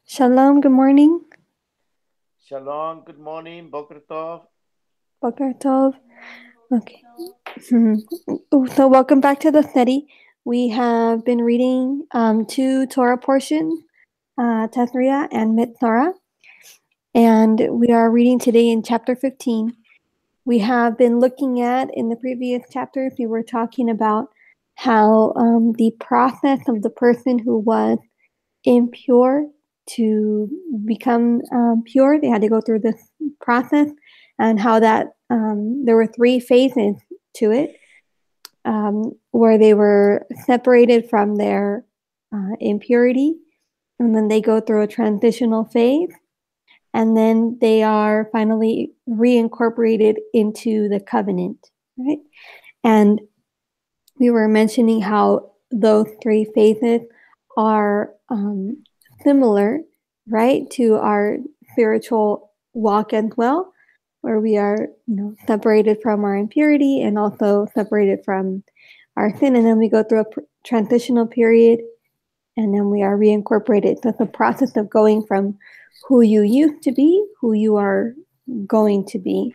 Shalom, good morning. Shalom, good morning, Boker Tov. Boker Tov. Okay. So welcome back to the study. We have been reading two Torah portions, Tazria and Metzora, and we are reading today in chapter 15. We have been looking at, in the previous chapters, we were talking about how the process of the person who was impure to become pure, they had to go through this process, and how that there were three phases to it, where they were separated from their impurity, and then they go through a transitional phase, and then they are finally reincorporated into the covenant, right? And we were mentioning how those three phases are similar, right, to our spiritual walk as well, where we are, separated from our impurity and also separated from our sin, and then we go through a transitional period, and then we are reincorporated. So it's a process of going from who you used to be, who you are going to be,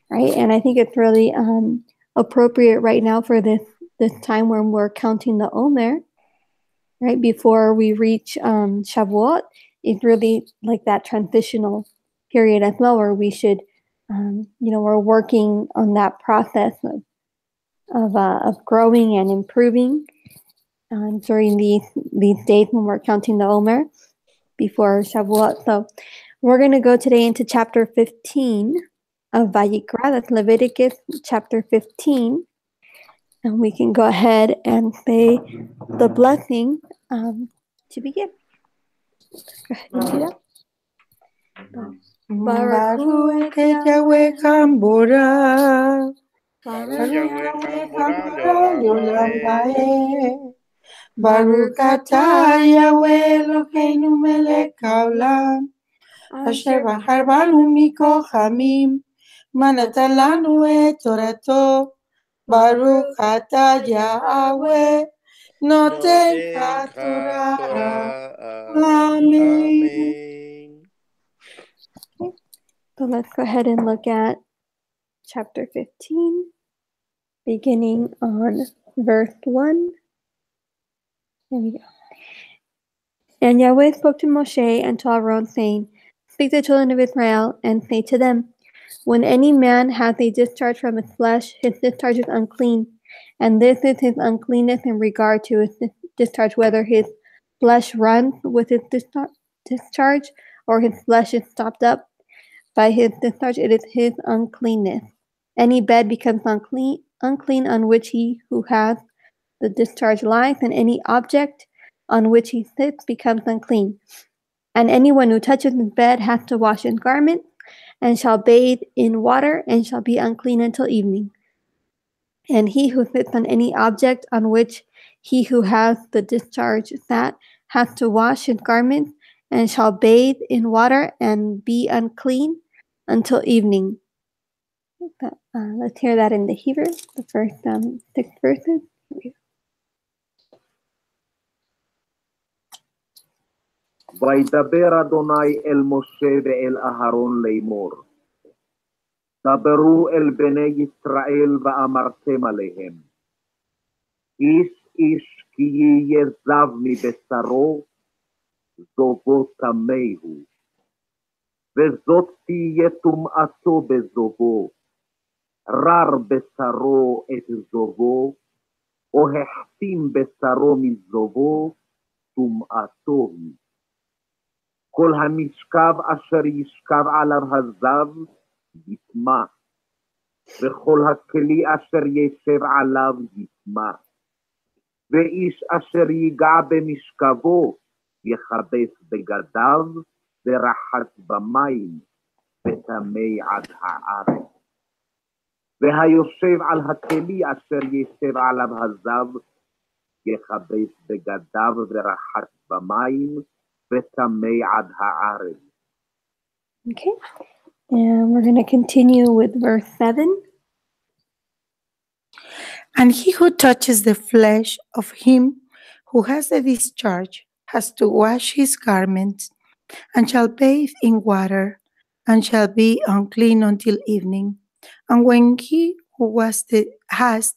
right? And I think it's really appropriate right now for this time when we're counting the Omer, right, before we reach Shavuot. It's really like that transitional period as well, where we should, we're working on that process of growing and improving during these days when we're counting the Omer before Shavuot. So we're going to go today into chapter 15 of Vayikra. That's Leviticus chapter 15. And we can go ahead and say the blessing to begin. Go ahead and do that. Baruch et Yahweh Kambora. Baruch Yahweh Kambora Leolam Bae. Baruch atah Yahweh Eloheinu melech haolam. Asher bahar banu mikochamim. Manatan lanu et Torato. Baruch atah Yahweh noten haTorah. Amen. So let's go ahead and look at chapter 15, beginning on verse 1. There we go. And Yahweh spoke to Moshe and to Aaron, saying, Speak to the children of Israel, and say to them, When any man has a discharge from his flesh, his discharge is unclean. And this is his uncleanness in regard to his discharge, whether his flesh runs with his discharge, or his flesh is stopped up by his discharge. It is his uncleanness. Any bed becomes unclean on which he who has the discharge lies, and any object on which he sits becomes unclean. And anyone who touches his bed has to wash his garments, and shall bathe in water, and shall be unclean until evening. And he who sits on any object on which he who has the discharge sat has to wash his garments, and shall bathe in water, and be unclean until evening. Let's hear that in the Hebrew, the first 6 verses. וידבר אדוני אל משה ואל אהרון לאמור, דברו אל בני ישראל ואמרתם עליהם, איש איש כי יהיה זב מבשרו, זובו טמא הוא, וזאת תהיה טומאתו בזובו, רר בשרו את זובו, או החתים בשרו מזובו, טומאתו היא. כל המשכב אשר ישכב עליו הזב יטמא, וכל הכלי אשר ישב עליו יטמא, ואיש אשר ייגע במשכבו יכבס בגדיו ורחץ במים, וטמא עד הארץ. והיושב על הכלי אשר ישב עליו הזב יכבס בגדיו ורחץ במים, Okay, and we're going to continue with verse 7. And he who touches the flesh of him who has the discharge has to wash his garments and shall bathe in water, and shall be unclean until evening. And when he who has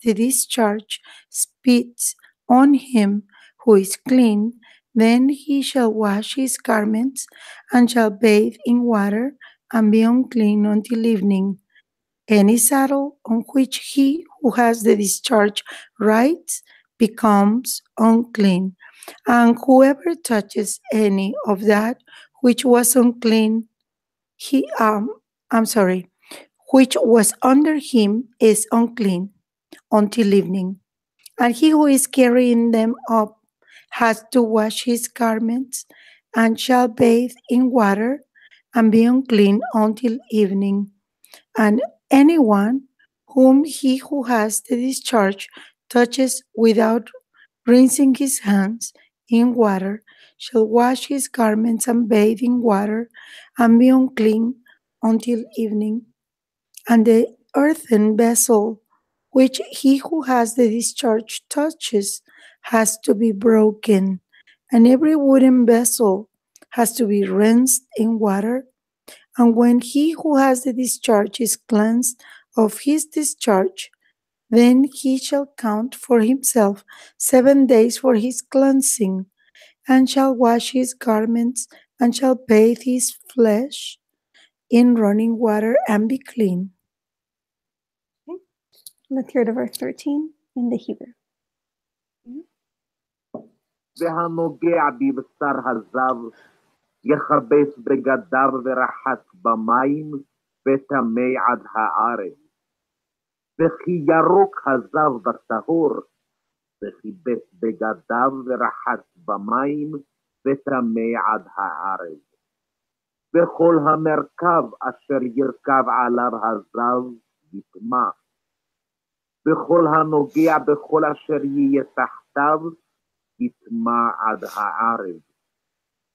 the discharge spits on him who is clean, then he shall wash his garments, and shall bathe in water, and be unclean until evening. Any saddle on which he who has the discharge rides becomes unclean, and whoever touches any of that which was unclean, he I'm sorry, which was under him is unclean until evening. And he who is carrying them up has to wash his garments, and shall bathe in water, and be unclean until evening. And anyone whom he who has the discharge touches without rinsing his hands in water shall wash his garments and bathe in water, and be unclean until evening. And the earthen vessel which he who has the discharge touches has to be broken, and every wooden vessel has to be rinsed in water. And when he who has the discharge is cleansed of his discharge, then he shall count for himself 7 days for his cleansing, and shall wash his garments, and shall bathe his flesh in running water, and be clean. Okay. Let's hear the verse 13 in the Hebrew. והנוגע בבשר הזב יכבס בגדיו ורחץ במים וטמא עד הארץ. וכי ירוק הזב בטהור, וכיבס בגדיו ורחץ במים וטמא עד הארץ. וכל המרכב אשר ירכב עליו הזב יטמא. וכל הנוגע בכל אשר יהיה תחתיו יטמא עד הארץ.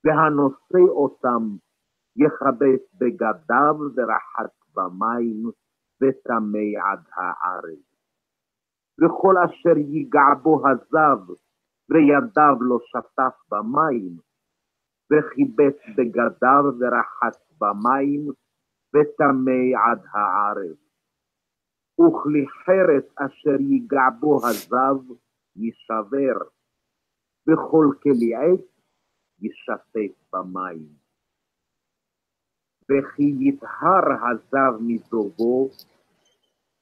והנושא אותם יכבס בגדיו ורחץ במים וטמא עד הארץ. וכל אשר ייגע בו הזב וידיו לא שטף במים, וכיבס בגדיו ורחץ במים וטמא עד הארץ. וכלי חרס אשר ייגע בו הזב יישבר, וכל כלי עץ ישתף במים. וכי יטהר הזב מזובו,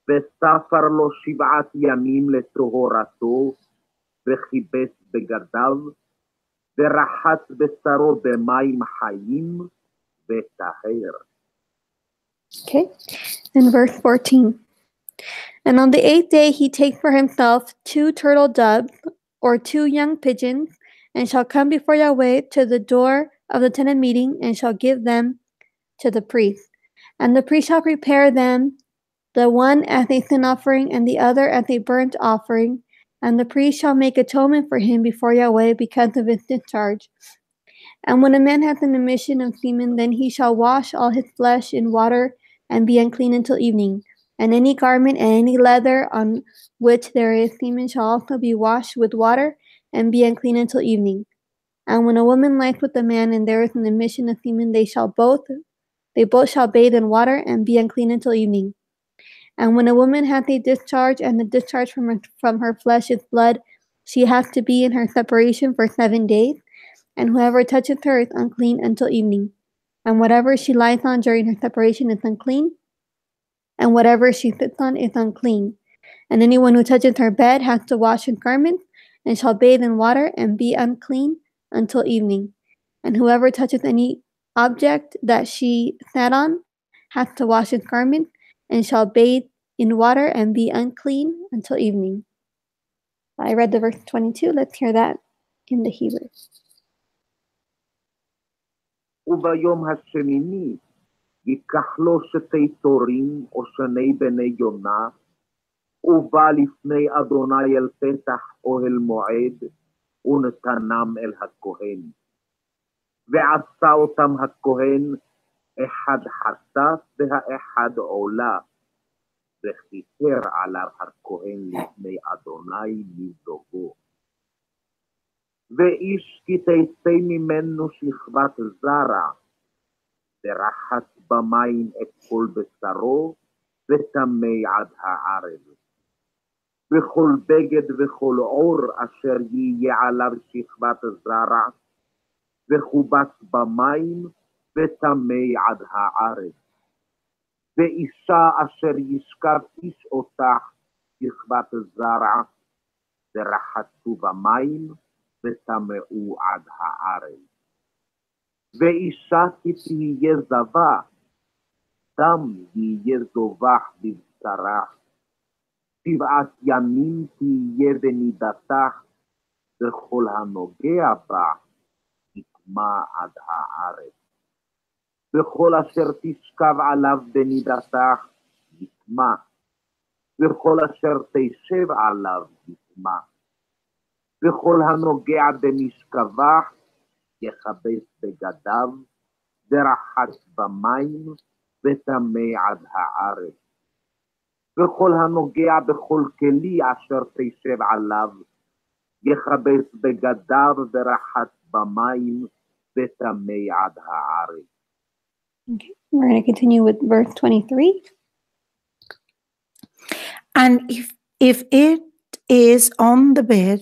וספר לו 7 ימים לטהרתו, וכיבס בגדיו, ורחץ בשרו במים חיים, וטהר. Okay, in verse 14. And on the 8th day he takes for himself 2 turtle doves, or 2 young pigeons, and shall come before Yahweh to the door of the tent of meeting, and shall give them to the priest. And the priest shall prepare them, the one as a sin offering, and the other as a burnt offering. And the priest shall make atonement for him before Yahweh because of his discharge. And when a man hath an emission of semen, then he shall wash all his flesh in water, and be unclean until evening. And any garment and any leather on which there is semen shall also be washed with water, and be unclean until evening. And when a woman lies with a man, and there is an emission of semen, they both shall bathe in water, and be unclean until evening. And when a woman hath a discharge, and the discharge from her flesh is blood, she hath to be in her separation for 7 days, and whoever toucheth her is unclean until evening. And whatever she lies on during her separation is unclean, and whatever she sits on is unclean. And anyone who touches her bed has to wash his garments, and shall bathe in water, and be unclean until evening. And whoever touches any object that she sat on has to wash his garments, and shall bathe in water, and be unclean until evening. I read the verse 22. Let's hear that in the Hebrew. וביום השמיני ייקח לו 2 תורים או 2 בני יונה, ובא לפני אדוני אל פתח אוהל מועד, ונתנם אל הכהן. ועשה אותם הכהן, אחד חטאת והאחד עולה, וכיפר עליו הכהן לפני אדוני מזובו. ואיש כי תצא ממנו שכבת זרע, ורחץ במים את כל בשרו, וטמא עד הערב. וכל בגד וכל עור אשר יהיה עליו שכבת זרע, וכובס במים, וטמא עד הערב. ואישה אשר ישכב איש אותך שכבת זרע, ורחצו במים, וטמאו עד הערב. ואישה כי תהיה זבה, דם יהיה זובח בבשרה, 7 ימים תהיה בנידתך, וכל הנוגע בה יטמא עד הערב. וכל אשר תשכב עליו בנידתך יטמא, וכל אשר תשב עליו יטמא. וכל הנוגע במשכבך יכבס בגדיו, ורחץ במים, וטמא עד הערב. וכל הנוגע בכל כלי אשר תשב עליו, יכבס בגדיו, ורחץ במים, וטמא עד הערב. Okay, we're going to continue with verse 23. And if it is on the bed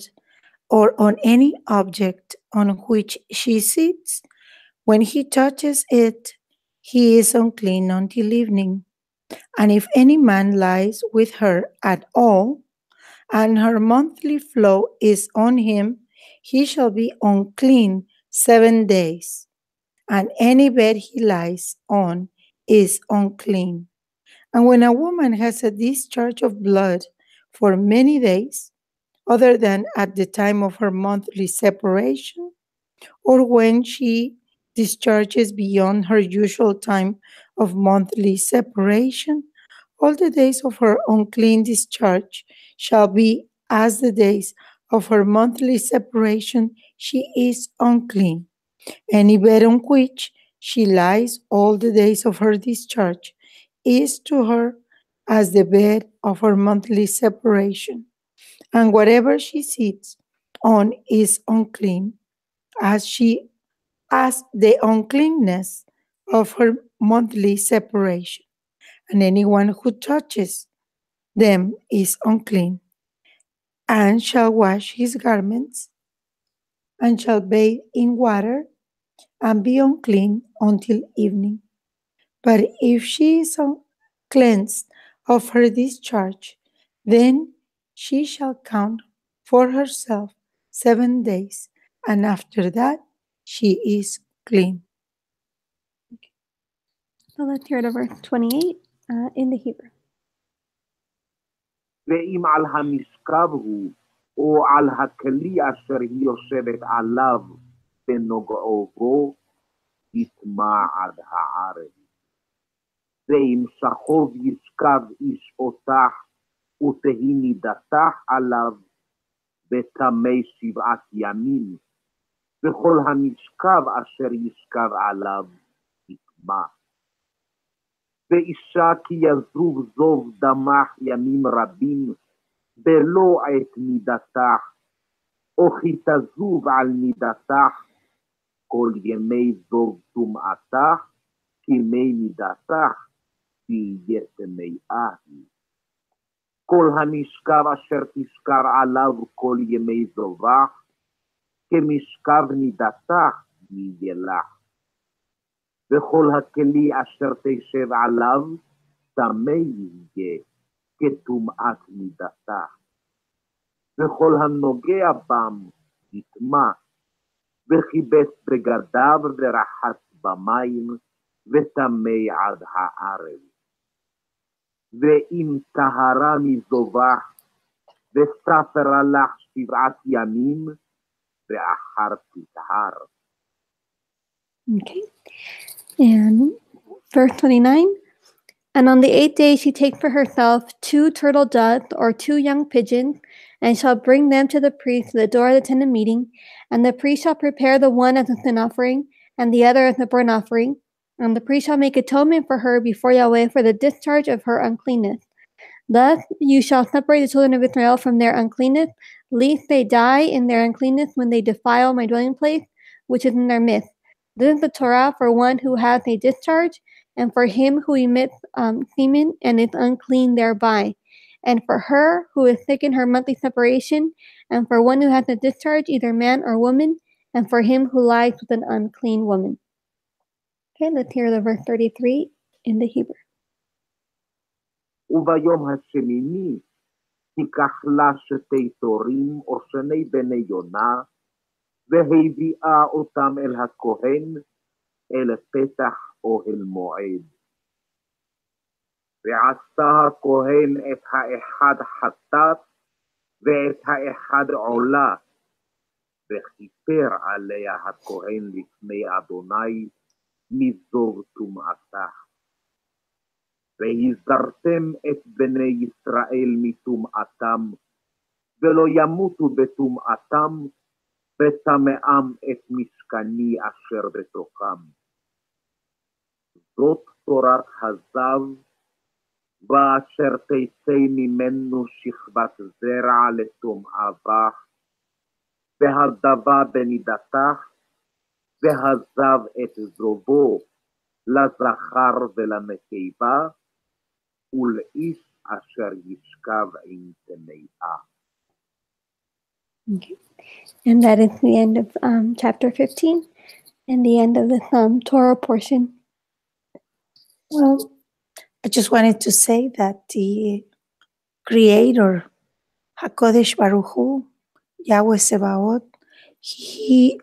or on any object on which she sits, when he touches it, he is unclean until evening. And if any man lies with her at all, and her monthly flow is on him, he shall be unclean 7 days. And any bed he lies on is unclean. And when a woman has a discharge of blood for many days, other than at the time of her monthly separation, or when she discharges beyond her usual time of monthly separation, all the days of her unclean discharge shall be as the days of her monthly separation. She is unclean. Any bed on which she lies all the days of her discharge is to her as the bed of her monthly separation, and whatever she sits on is unclean, as the uncleanness of her monthly separation, and anyone who touches them is unclean, and shall wash his garments, and shall bathe in water, and be unclean until evening. But if she is cleansed of her discharge, then she shall count for herself 7 days, and after that she is clean. So let's hear to verse 28 in the Hebrew. ואם על המשכב הוא, או על הכלי אשר היא יושבת עליו, בנוגעו בו, יטמא עד הערב. ואם שכוב ישכב איש אותך, ותהי נידתך עליו, וטמא 7 ימים, וכל המשכב אשר ישכב עליו, יטמא. ואישה כי יזוב זוב דמך ימים רבים, בלא עת נידתך, או כי תזוב על נידתך, כל ימי זוב טומאתך, כימי נידתך, תהיה טמאה היא. כל המשכב אשר תשכב עליו כל ימי זובך, כמשכב נידתך יהיה לך. וכל הכלי אשר תשב עליו, טמא יהיה, כטומאת נידתך. וכל הנוגע בם יטמא, וכיבס בגדיו ורחץ במים, וטמא עד הערב. ואם טהרה מזובח, וספרה לך 7 ימים, ואחר תטהר. Okay. And verse 29. And on the 8th day she take for herself 2 turtle doves or 2 young pigeons, and shall bring them to the priest to the door of the tent of meeting, and the priest shall prepare the one as a sin offering, and the other as a burnt offering, and the priest shall make atonement for her before Yahweh for the discharge of her uncleanness. Thus you shall separate the children of Israel from their uncleanness lest they die in their uncleanness when they defile my dwelling place, which is in their midst. This is the Torah for one who has a discharge, and for him who emits semen and is unclean thereby, and for her who is sick in her monthly separation, and for one who has a discharge, either man or woman, and for him who lies with an unclean woman. Okay, let's hear the verse 33 in the Hebrew. וביום השמיני תיקח לה שתי תורים או שני בני יונה, והביאה אותם אל הכהן, אל פתח אוהל מועד. ועשה הכהן את האחד חטאת, ואת האחד עולה, וכיפר עליה הכהן לפני אדוני, מזוב טומאתה. והזהרתם את בני ישראל מטומאתם, ולא ימותו בטומאתם, וטמאם את משכני אשר בתוכם. זאת תורת הזב, ואשר תצא ממנו שכבת זרע לטומאתה, והדבה בנידתך, והזב את זובו לזכר ולנקבה, ולאיש אשר ישכב עם טמאה. Okay. And that is the end of chapter 15 and the end of the Torah portion. Well, I just wanted to say that the Creator, HaKodesh Baruch Hu, Yahweh Sebaot, He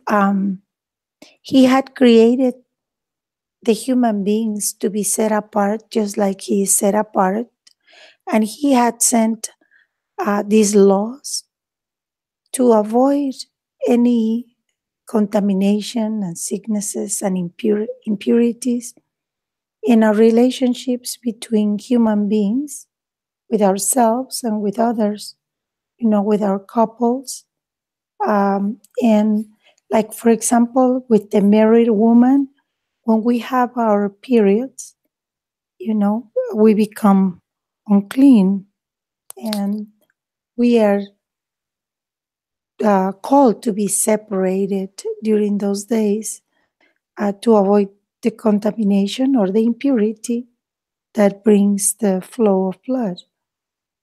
had created the human beings to be set apart, just like He is set apart, and He had sent these laws to avoid any contamination and sicknesses and impurities in our relationships between human beings, with ourselves and with others, with our couples. And like, for example, with the married woman, when we have our periods, we become unclean, and we are called to be separated during those days to avoid the contamination or the impurity that brings the flow of blood.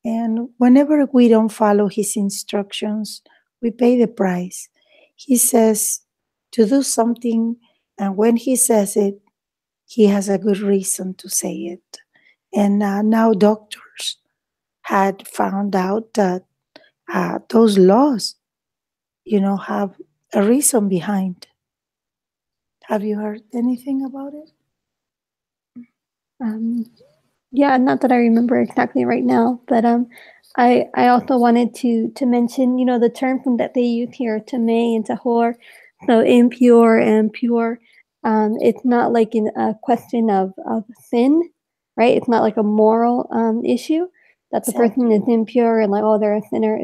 And whenever we don't follow His instructions, we pay the price. He says to do something, and when He says it, He has a good reason to say it. And now doctors had found out that those laws, have a reason behind. Have you heard anything about it? Yeah, not that I remember exactly right now, but I also wanted to mention, the terms that they use here, tamei and tahor, so impure and pure. It's not like a question of sin, right? It's not like a moral issue that the person is impure and like, oh, they're a sinner.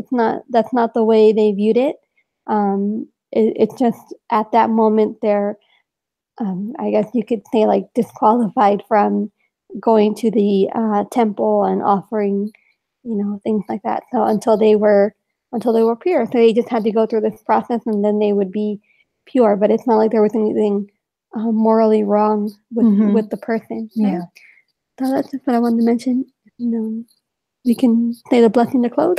That's not the way they viewed it. It's just at that moment they're, I guess you could say, like, disqualified from going to the temple and offering, things like that. So until they were pure, so they just had to go through this process, and then they would be pure. But it's not like there was anything morally wrong with the person. Right? Yeah. So that's just what I wanted to mention. We can say the blessing to close.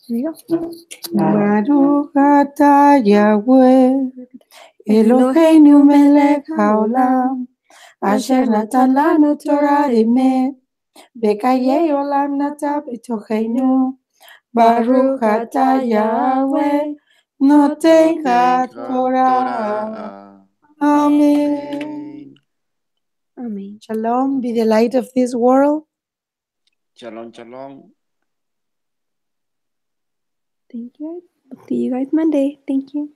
There you go. Baruch atah Yahweh Eloheinu melech haolam, asher natan lanu Torah emet, b'chayei olam nata b'tocheinu. Baruch atah Yahweh noten Torah. Amen. Amen. Shalom, be the light of this world. Shalom, shalom. Thank you guys. See you guys Monday. Thank you.